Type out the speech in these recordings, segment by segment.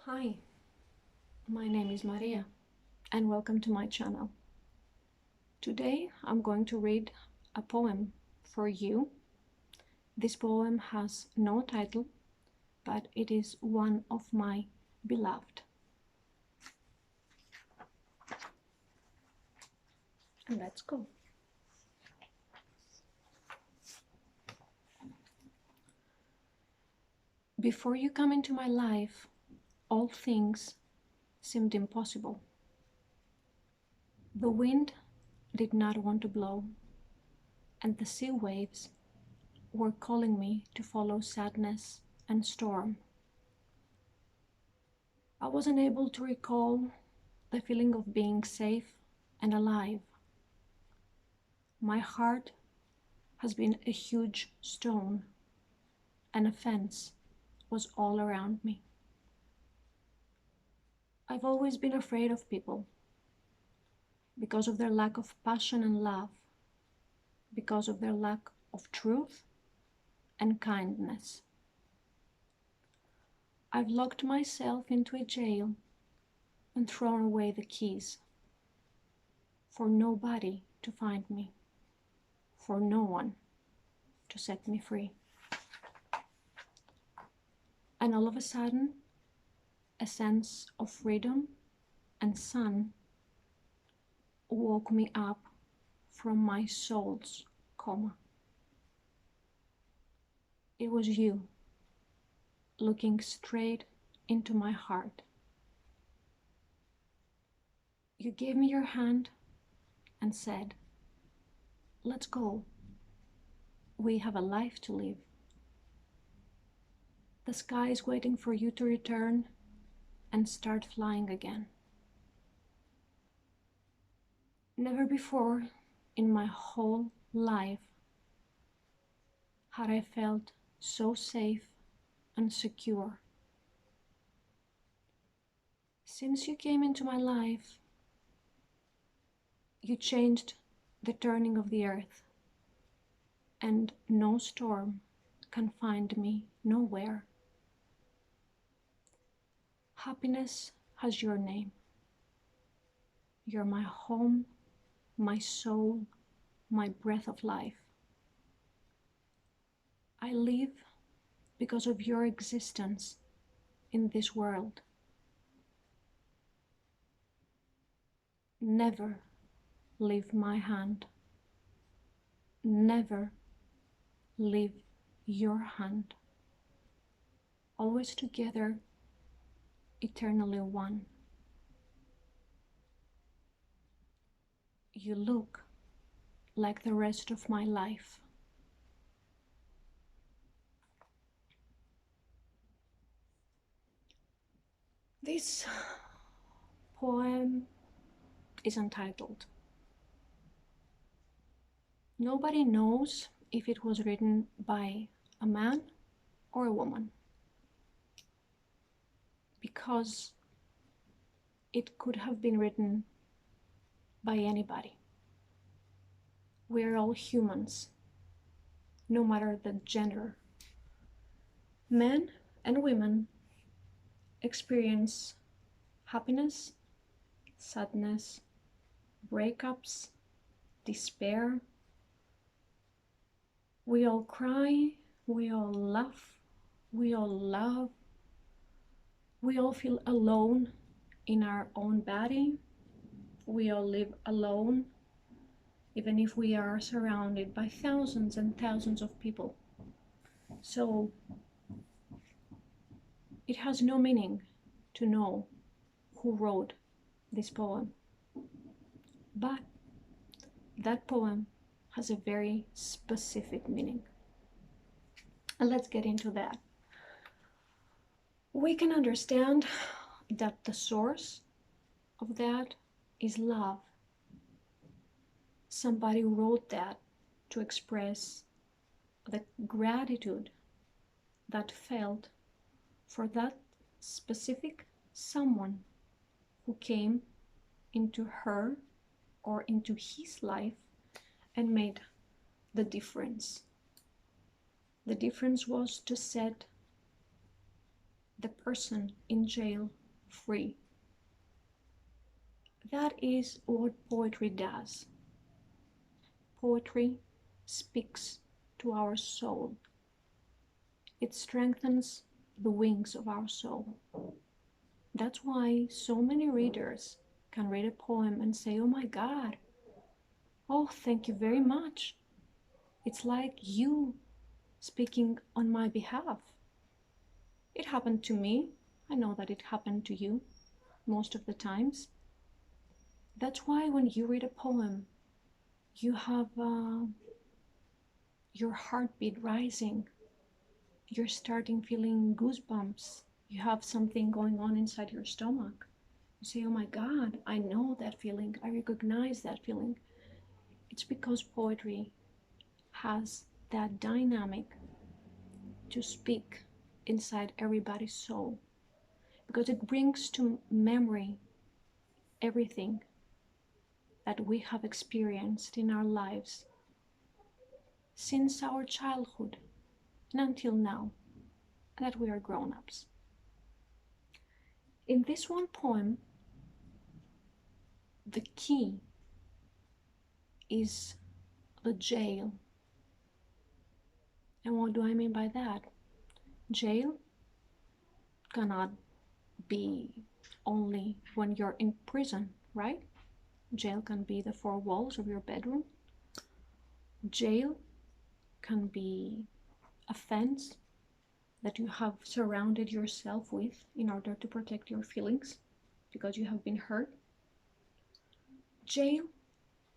Hi, my name is Maria and welcome to my channel. Today I'm going to read a poem for you. This poem has no title, but it is one of my beloved. And let's go. Before you come into my life, all things seemed impossible. The wind did not want to blow, and the sea waves were calling me to follow sadness and storm. I was unable to recall the feeling of being safe and alive. My heart has been a huge stone, and a fence was all around me. I've always been afraid of people because of their lack of passion and love, because of their lack of truth and kindness. I've locked myself into a jail and thrown away the keys for nobody to find me, for no one to set me free. And all of a sudden, a sense of freedom and sun woke me up from my soul's coma. It was you, looking straight into my heart. You gave me your hand and said, "Let's go. We have a life to live. The sky is waiting for you to return and start flying again." Never before in my whole life had I felt so safe and secure. Since you came into my life, you changed the turning of the earth, and no storm can find me nowhere. Happiness has your name. You're my home, my soul, my breath of life. I live because of your existence in this world. Never leave my hand. Never leave your hand. Always together, eternally one. You look like the rest of my life. This poem is untitled. Nobody knows if it was written by a man or a woman, because it could have been written by anybody. We're all humans, no matter the gender. Men and women experience happiness, sadness, breakups, despair. We all cry, we all laugh, we all love. We all feel alone in our own body. We all live alone, even if we are surrounded by thousands and thousands of people. So it has no meaning to know who wrote this poem. But that poem has a very specific meaning. And let's get into that. We can understand that the source of that is love. Somebody wrote that to express the gratitude that felt for that specific someone who came into her or into his life and made the difference. The difference was to set the person in jail free. That is what poetry does. Poetry speaks to our soul. It strengthens the wings of our soul. That's why so many readers can read a poem and say, oh my God, oh, thank you very much. It's like you speaking on my behalf. It happened to me. I know that it happened to you most of the times. That's why when you read a poem, you have your heartbeat rising. You're starting feeling goosebumps. You have something going on inside your stomach. You say, oh my God, I know that feeling. I recognize that feeling. It's because poetry has that dynamic to speak inside everybody's soul, because it brings to memory everything that we have experienced in our lives since our childhood and until now that we are grown-ups. In this one poem, the key is the jail. And what do I mean by that? Jail cannot be only when you're in prison, right? Jail can be the four walls of your bedroom. Jail can be a fence that you have surrounded yourself with in order to protect your feelings because you have been hurt. Jail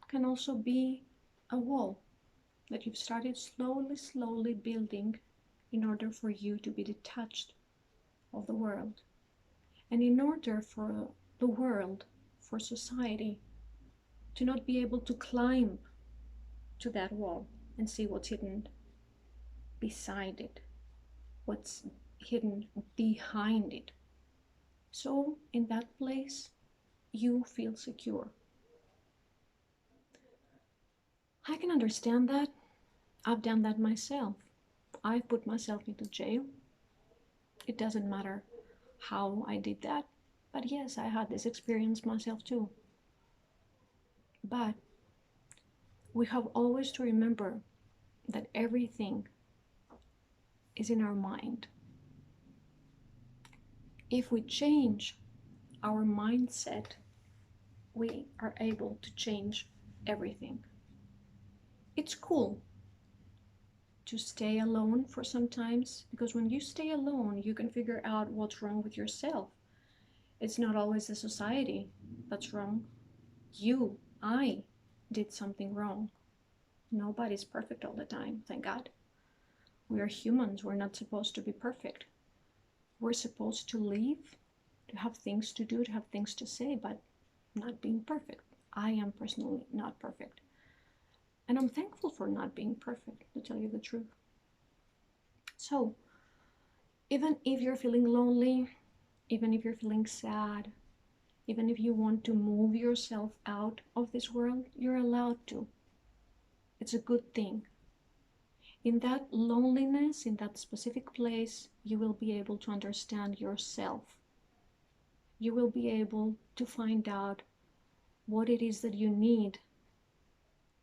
can also be a wall that you've started slowly building in order for you to be detached of the world. And in order for the world, for society, to not be able to climb to that wall and see what's hidden beside it, what's hidden behind it. So in that place, you feel secure. I can understand that. I've done that myself. I've put myself into jail. It doesn't matter how I did that, but yes, I had this experience myself too. But we have always to remember that everything is in our mind. If we change our mindset, we are able to change everything. It's cool to stay alone for some times, because when you stay alone, you can figure out what's wrong with yourself. It's not always the society that's wrong. I did something wrong. Nobody's perfect all the time, thank God. We are humans, we're not supposed to be perfect. We're supposed to live, to have things to do, to have things to say, but not being perfect. I am personally not perfect. And I'm thankful for not being perfect, to tell you the truth. So, even if you're feeling lonely, even if you're feeling sad, even if you want to move yourself out of this world, you're allowed to. It's a good thing. In that loneliness, in that specific place, you will be able to understand yourself. You will be able to find out what it is that you need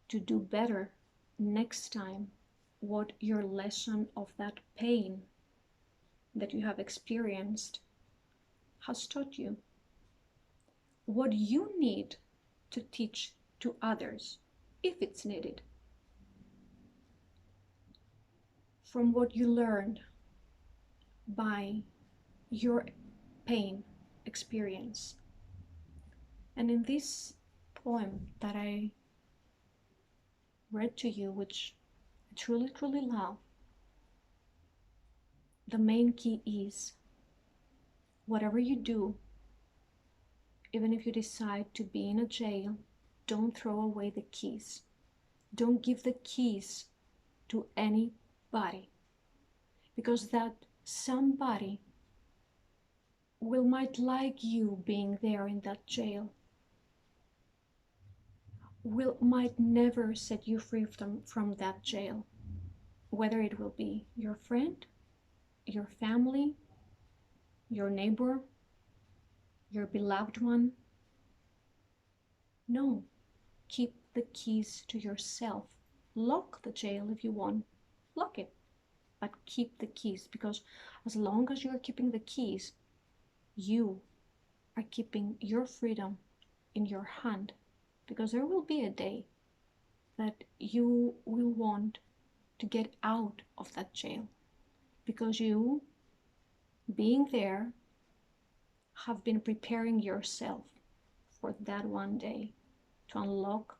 to do better next time, what your lesson of that pain that you have experienced has taught you, what you need to teach to others if it's needed, from what you learned by your pain experience. And in this poem that I read to you, which I truly love, the main key is whatever you do, even if you decide to be in a jail, don't throw away the keys. Don't give the keys to anybody, because that somebody might like you being there in that jail, might never set you free from that jail, whether it will be your friend, your family, your neighbor, your beloved one. No, keep the keys to yourself. Lock the jail if you want. Lock it. But keep the keys, because as long as you're keeping the keys, you are keeping your freedom in your hand. Because there will be a day that you will want to get out of that jail. Because you, being there, have been preparing yourself for that one day to unlock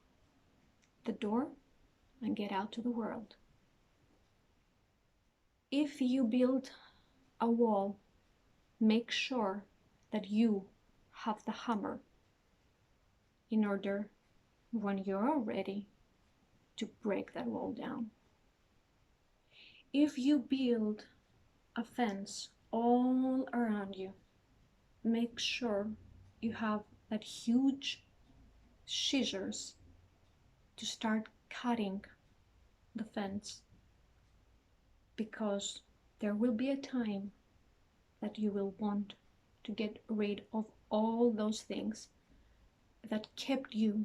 the door and get out to the world. If you build a wall, make sure that you have the hammer in order, when you're ready, to break that wall down. If you build a fence all around you, make sure you have that huge scissors to start cutting the fence, because there will be a time that you will want to get rid of all those things that kept you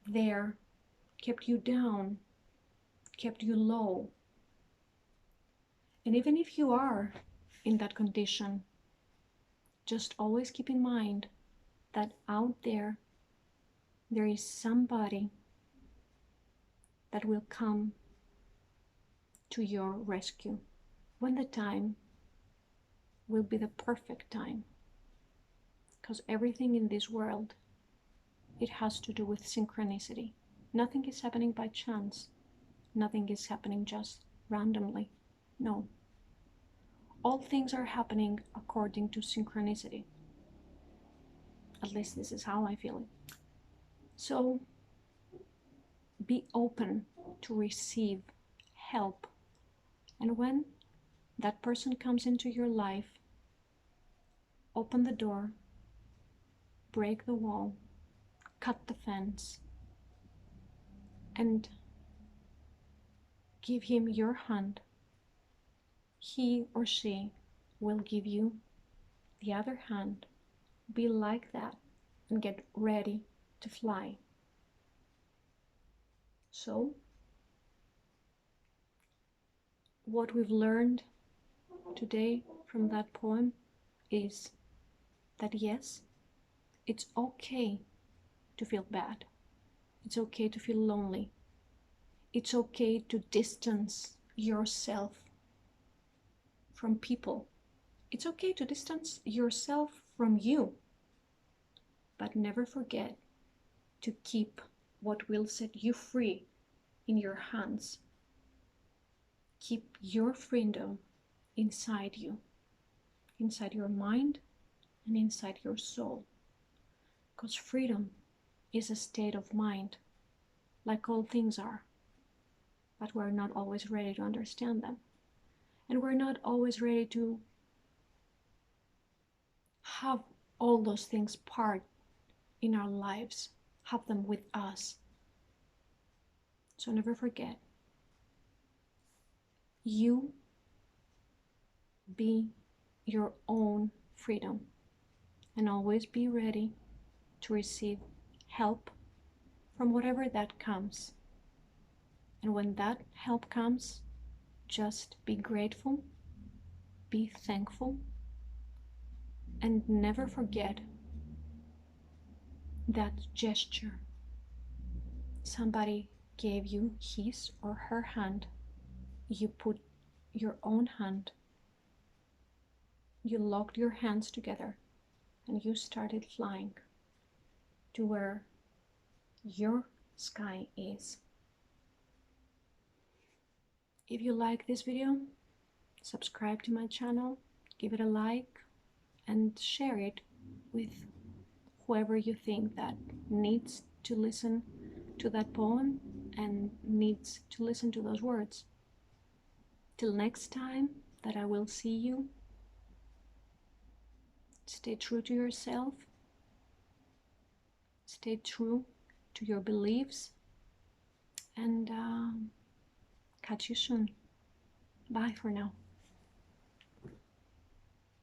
there, kept you down, kept you low. And even if you are in that condition, just always keep in mind that out there is somebody that will come to your rescue when the time will be the perfect time. Because everything in this world, it has to do with synchronicity. Nothing is happening by chance. Nothing is happening just randomly. No. All things are happening according to synchronicity. At least this is how I feel it. So be open to receive help. And when that person comes into your life, open the door, break the wall, cut the fence, and give him your hand. He or she will give you the other hand. Be like that and get ready to fly. So, what we've learned today from that poem is that yes, it's okay to feel bad. It's okay to feel lonely. It's okay to distance yourself from people. It's okay to distance yourself from you. But never forget to keep what will set you free in your hands. Keep your freedom inside you, inside your mind and inside your soul. Because freedom is a state of mind, like all things are. But we're not always ready to understand them. And we're not always ready to have all those things part in our lives, have them with us. So never forget, you be your own freedom, and always be ready to receive help from whatever that comes. And when that help comes, just be grateful, be thankful, and never forget that gesture. Somebody gave you his or her hand. You put your own hand. You locked your hands together and you started flying to where your sky is. If you like this video, subscribe to my channel, give it a like, and share it with whoever you think that needs to listen to that poem and needs to listen to those words. Till next time that I will see you, stay true to yourself, stay true to your beliefs, and catch you soon. Bye for now.